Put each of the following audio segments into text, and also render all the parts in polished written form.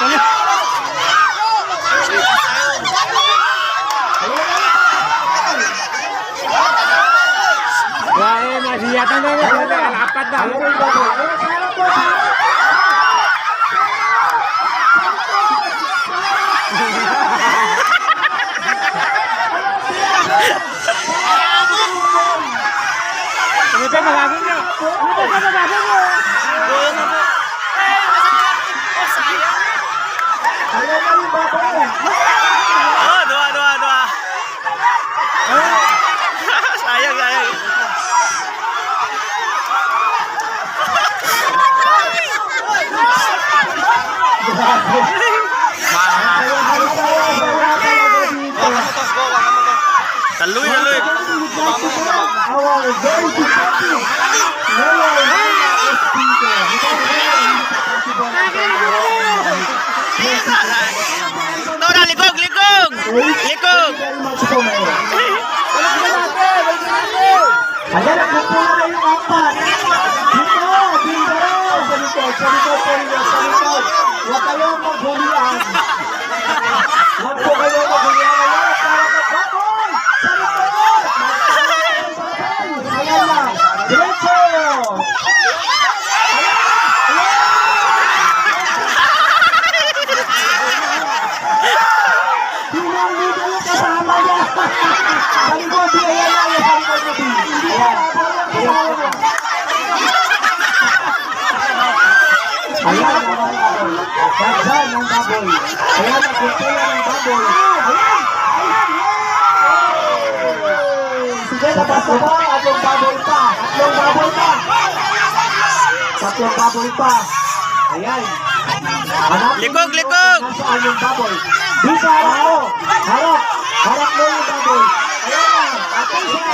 Wah, masih yata na alapat na. Ini pa magagawin nyo. Ini pa magagawin nyo. Goyo na po. Oh, dua. Sayang. Taluy. Tora, likog. Hanap na po na yung apat. Dito, Bindaro. Sa likod. Huwag kayong maghulian. Huwag po kayong maghulian. Sa likod. Ayan na. Diretso. Pinang-video yung kasama niya. Sa likod, ayan na. Sa likod mo, ayan ang baboy. Gagdan ng baboy. Ayan ang kultura ng baboy. Sige, labas na ba? Tatlong baboy pa. Ayan. Likog. Nasaan yung baboy? Di sa harap mo. Harap mo yung baboy. Ayan na. Atay siya.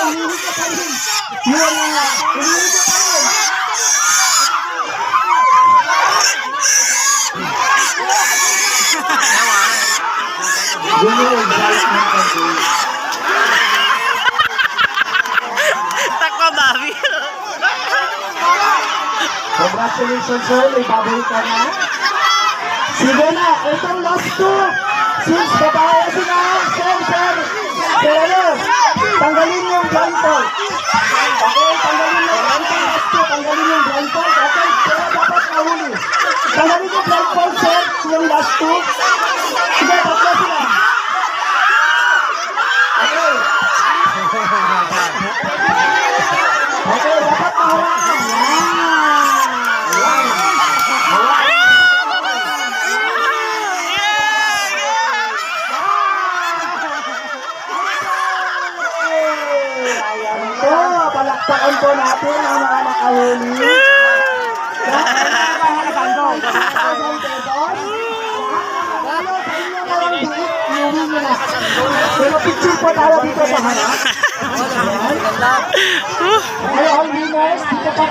Humilig ka pa rin. Yun na. Humilig ka pa rin. Takwa babi. Congratulations, sir. May baboy ka na. Sige na. Itong last two. Since babae sila. Sir. Pero, tanggalin yung blindfold. Okay, tanggalin yung blindfold. Last two, tanggalin yung blindfold. Okay, pero dapat mahuli. Tanggalin yung blindfold, sir. Yung last two. Sige, tatlo sila. Okay. Okay, dapat mahawakan. Palakpakan po natin ang mga nakahuli. Pero picture po tayo dito sa harap. Ayan. Ay, all winners, dito pa